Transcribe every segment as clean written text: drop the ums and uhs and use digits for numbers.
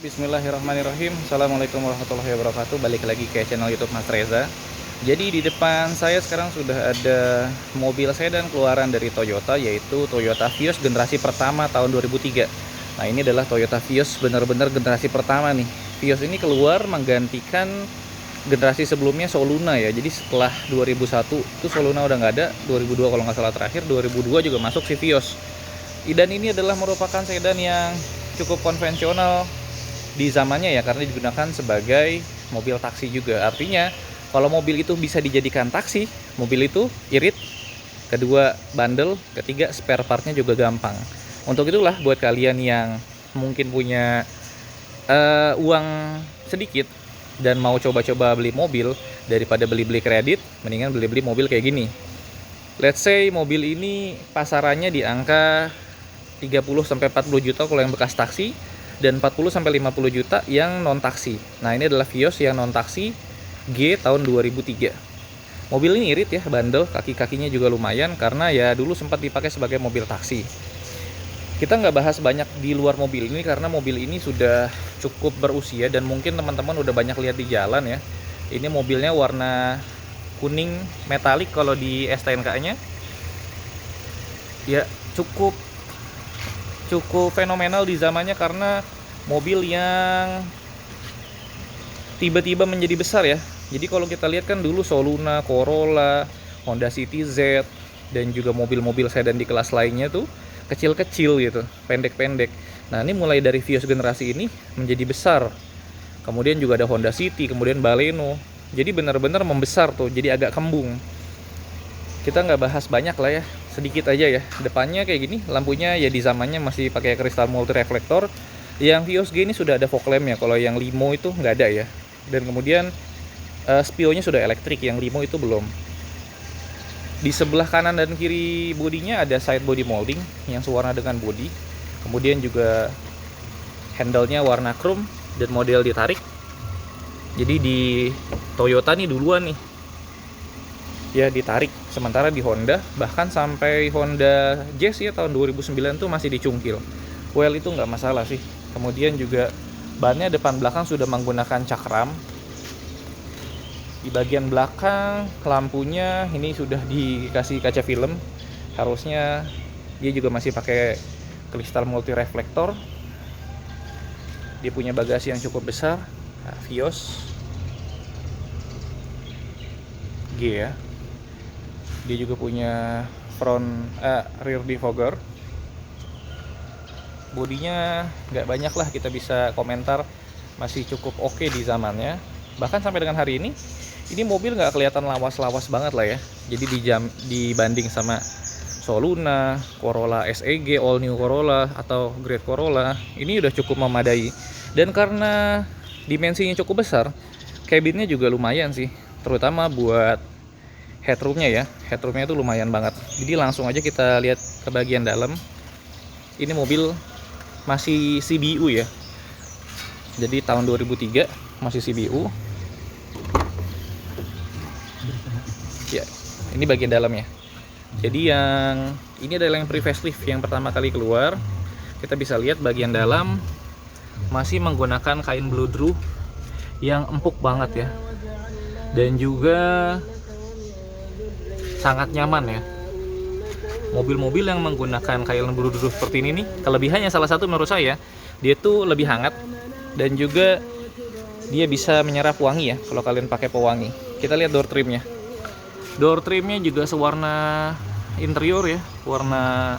Bismillahirrahmanirrahim. Assalamualaikum warahmatullahi wabarakatuh. Balik lagi ke channel YouTube Mas Reza. Jadi di depan saya sekarang sudah ada mobil sedan keluaran dari Toyota, yaitu Toyota Vios generasi pertama tahun 2003. Nah, ini adalah Toyota Vios benar-benar generasi pertama nih. Vios ini keluar menggantikan generasi sebelumnya Soluna ya. Jadi setelah 2001 itu Soluna udah nggak ada, 2002 kalau nggak salah terakhir, 2002 juga masuk si Vios. Dan ini adalah merupakan sedan yang cukup konvensional di zamannya ya, karena digunakan sebagai mobil taksi juga. Artinya kalau mobil itu bisa dijadikan taksi, mobil itu irit, kedua bandel, ketiga spare partnya juga gampang. Untuk itulah buat kalian yang mungkin punya uang sedikit dan mau coba-coba beli mobil, daripada beli-beli kredit, mendingan beli-beli mobil kayak gini. Let's say mobil ini pasarannya di angka 30-40 juta kalau yang bekas taksi, dan 40-50 juta yang non taksi. Nah, ini adalah Vios yang non taksi G tahun 2003. Mobil ini irit ya, bandel, kaki-kakinya juga lumayan karena ya dulu sempat dipakai sebagai mobil taksi. Kita nggak bahas banyak di luar mobil ini karena mobil ini sudah cukup berusia dan mungkin teman-teman udah banyak lihat di jalan ya. Ini mobilnya warna kuning metalik kalau di STNK-nya. Ya, cukup fenomenal di zamannya karena mobil yang tiba-tiba menjadi besar ya. Jadi kalau kita lihat kan dulu Soluna, Corolla, Honda City Z, dan juga mobil-mobil sedan di kelas lainnya tuh kecil-kecil gitu, pendek-pendek. Nah, ini mulai dari Vios generasi ini menjadi besar. Kemudian juga ada Honda City, kemudian Baleno. Jadi benar-benar membesar tuh, jadi agak kembung. Kita nggak bahas banyak lah ya, sedikit aja ya. Depannya kayak gini, lampunya ya di zamannya masih pakai kristal multi reflektor. Yang Vios G ini sudah ada fog lamp ya, kalau yang Limo itu nggak ada ya. Dan kemudian spionnya sudah elektrik, yang Limo itu belum. Di sebelah kanan dan kiri bodinya ada side body molding yang sewarna dengan body. Kemudian juga handle-nya warna chrome dan model ditarik. Jadi di Toyota nih duluan nih ya ditarik, sementara di Honda bahkan sampai Honda Jazz ya tahun 2009 tuh masih dicungkil. Well, itu nggak masalah sih. Kemudian juga bannya depan belakang sudah menggunakan cakram. Di bagian belakang lampunya ini sudah dikasih kaca film. Harusnya dia juga masih pakai kristal multi reflektor. Dia punya bagasi yang cukup besar. Nah, Vios G ya. Dia juga punya rear defogger. Bodinya nggak banyak lah kita bisa komentar, masih cukup oke di zamannya. Bahkan sampai dengan hari ini mobil nggak kelihatan lawas-lawas banget lah ya. Jadi dibanding sama Soluna, Corolla SEG, All New Corolla atau Great Corolla, ini udah cukup memadai. Dan karena dimensinya cukup besar, cabinnya juga lumayan sih, terutama buat headroomnya ya. Headroomnya itu lumayan banget. Jadi langsung aja kita lihat ke bagian dalam. Ini mobil masih CBU ya. Jadi tahun 2003 masih CBU. Ya, ini bagian dalamnya. Jadi yang ini adalah yang pre-facelift yang pertama kali keluar. Kita bisa lihat bagian dalam masih menggunakan kain bludru yang empuk banget ya. Dan juga sangat nyaman ya. Mobil-mobil yang menggunakan kain bludru seperti ini nih, kelebihannya salah satu menurut saya, dia tuh lebih hangat dan juga dia bisa menyerap wangi ya kalau kalian pakai pewangi. Kita lihat door trimnya. Door trimnya juga sewarna interior ya, warna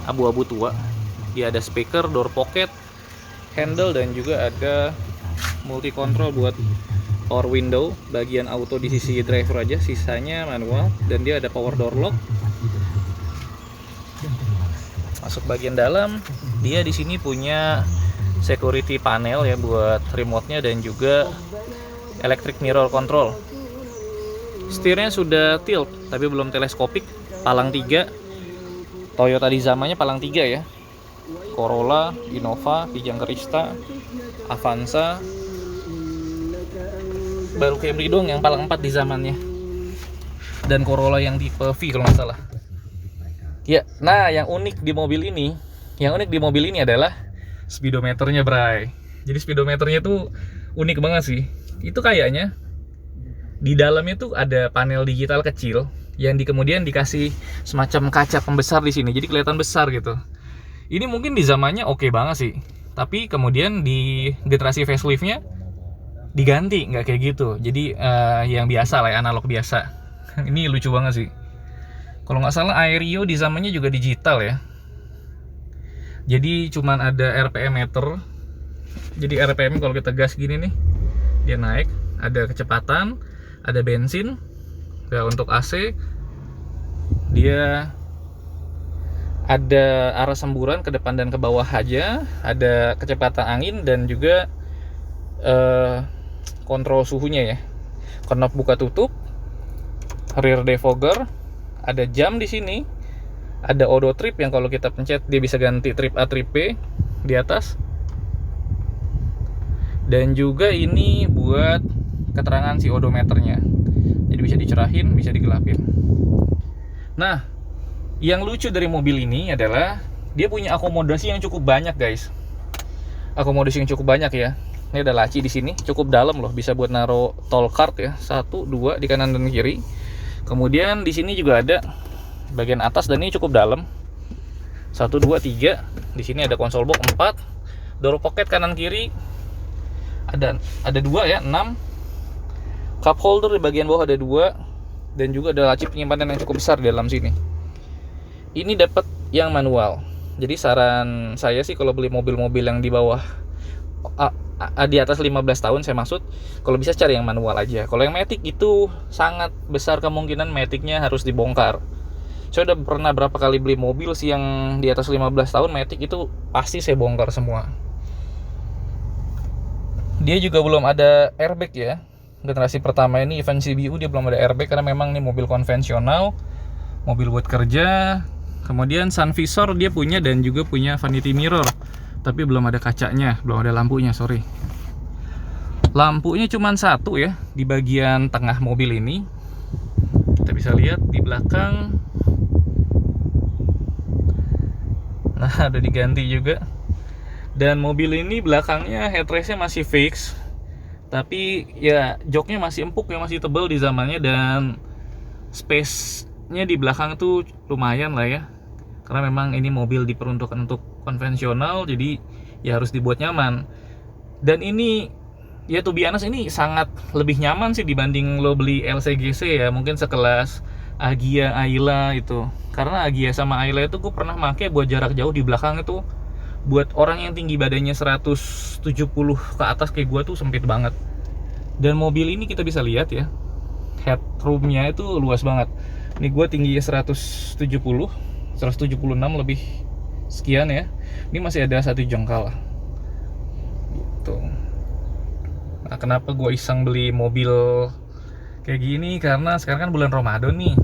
abu-abu tua. Dia ada speaker, door pocket, handle, dan juga ada multi control buat power window. Bagian auto di sisi driver aja, sisanya manual. Dan dia ada power door lock. Masuk bagian dalam, dia di sini punya security panel ya buat remote-nya dan juga electric mirror control. Setirnya sudah tilt tapi belum teleskopik. Palang 3. Toyota di zamannya palang 3 ya. Corolla, Innova, Kijang Krista, Avanza, baru Camry dong yang palang 4 di zamannya. Dan Corolla yang tipe V kalau nggak salah. Ya, nah yang unik di mobil ini adalah speedometernya, Bray. Jadi speedometernya tuh unik banget sih. Itu kayaknya di dalamnya tuh ada panel digital kecil yang kemudian dikasih semacam kaca pembesar di sini, jadi kelihatan besar gitu. Ini mungkin di zamannya oke banget sih, tapi kemudian di generasi faceliftnya diganti nggak kayak gitu. Jadi yang biasa lah, ya, analog biasa. Ini lucu banget sih. Kalau nggak salah Aerio di zamannya juga digital ya. Jadi cuman ada RPM meter. Jadi RPM kalau kita gas gini nih, dia naik, ada kecepatan, ada bensin. Ya, untuk AC dia ada arah semburan ke depan dan ke bawah aja, ada kecepatan angin dan juga kontrol suhunya ya. Knob buka tutup, rear defogger, ada jam di sini, ada odo trip yang kalau kita pencet dia bisa ganti trip A trip B di atas. Dan juga ini buat keterangan si odometernya. Jadi bisa dicerahin, bisa digelapin. Nah, yang lucu dari mobil ini adalah dia punya akomodasi yang cukup banyak, guys. Akomodasi yang cukup banyak ya. Ini ada laci di sini, cukup dalam loh, bisa buat naruh toll card ya. 1, 2 di kanan dan kiri. Kemudian di sini juga ada bagian atas dan ini cukup dalam. 1, 2, 3. Di sini ada konsol box 4. Door pocket kanan kiri. Ada 2 ya, 6. Cup holder di bagian bawah ada 2 dan juga ada laci penyimpanan yang cukup besar di dalam sini. Ini dapat yang manual. Jadi saran saya sih kalau beli mobil-mobil yang di bawah di atas 15 tahun saya maksud, kalau bisa cari yang manual aja. Kalau yang matic itu sangat besar kemungkinan maticnya harus dibongkar. Saya udah pernah berapa kali beli mobil sih yang di atas 15 tahun matic itu pasti saya bongkar semua. Dia juga belum ada airbag ya. Generasi pertama ini event CBU dia belum ada airbag karena memang ini mobil konvensional, mobil buat kerja. Kemudian sun visor dia punya dan juga punya vanity mirror, tapi belum ada kacanya, belum ada lampunya, sorry. Lampunya cuma 1 ya di bagian tengah mobil ini. Kita bisa lihat di belakang. Nah, ada diganti juga. Dan mobil ini belakangnya headrestnya masih fix, tapi ya joknya masih empuk ya, masih tebal di zamannya. Dan space-nya di belakang tuh lumayan lah ya, karena memang ini mobil diperuntukkan untuk konvensional, jadi ya harus dibuat nyaman. Dan ini ya to be honest, ini sangat lebih nyaman sih dibanding lo beli LCGC ya, mungkin sekelas Agya, Ayla itu. Karena Agya sama Ayla itu gue pernah pakai buat jarak jauh di belakang itu, buat orang yang tinggi badannya 170 ke atas kayak gue tuh sempit banget. Dan mobil ini kita bisa lihat ya, headroomnya itu luas banget. Ini gue tinggi 176 lebih sekian ya. Ini masih ada 1 jengkal gitu. Nah, kenapa gue iseng beli mobil kayak gini? Karena sekarang kan bulan Ramadan nih,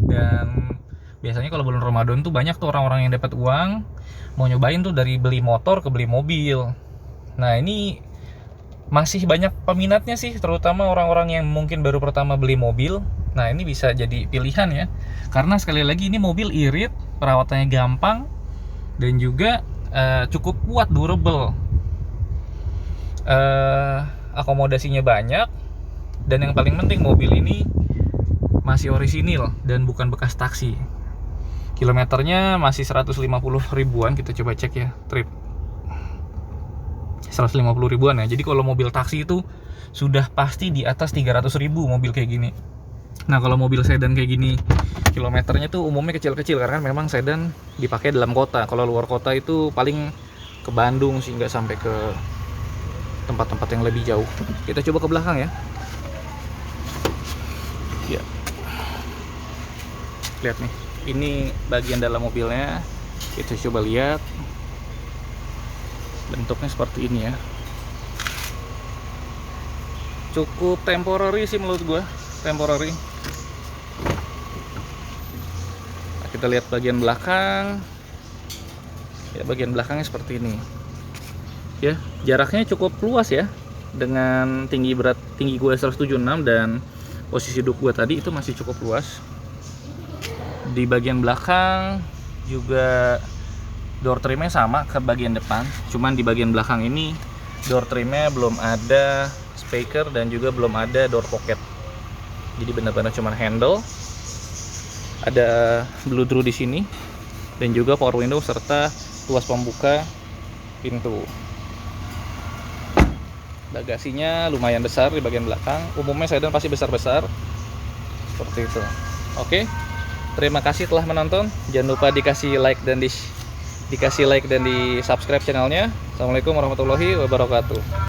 dan biasanya kalau bulan Ramadan tuh banyak tuh orang-orang yang dapat uang mau nyobain tuh dari beli motor ke beli mobil. Nah, ini masih banyak peminatnya sih, terutama orang-orang yang mungkin baru pertama beli mobil. Nah, ini bisa jadi pilihan ya, karena sekali lagi ini mobil irit, perawatannya gampang, dan juga cukup kuat, durable. Akomodasinya banyak, dan yang paling penting mobil ini masih orisinil dan bukan bekas taksi. Kilometernya masih 150 ribuan, kita coba cek ya, trip 150 ribuan ya. Jadi kalau mobil taksi itu sudah pasti di atas 300 ribu mobil kayak gini. Nah, kalau mobil sedan kayak gini kilometernya tuh umumnya kecil-kecil, karena memang sedan dipakai dalam kota. Kalau luar kota itu paling ke Bandung sih, nggak sampai ke tempat-tempat yang lebih jauh. Kita coba ke belakang ya. Ya, lihat nih, ini bagian dalam mobilnya. Kita coba lihat, bentuknya seperti ini ya. Cukup temporary sih menurut gue, temporary. Nah, kita lihat bagian belakang. Ya, bagian belakangnya seperti ini. Ya, jaraknya cukup luas ya, dengan tinggi gue 176 dan posisi duduk gue tadi itu masih cukup luas. Di bagian belakang juga door trimnya sama ke bagian depan, cuman di bagian belakang ini Door trimnya belum ada speaker dan juga belum ada door pocket. Jadi benar-benar cuma handle. Ada blow-through di sini dan juga power window serta tuas pembuka pintu. Bagasinya lumayan besar di bagian belakang. Umumnya sedan pasti besar-besar seperti itu. Oke. Terima kasih telah menonton. Jangan lupa dikasih like dan di subscribe channelnya. Assalamualaikum warahmatullahi wabarakatuh.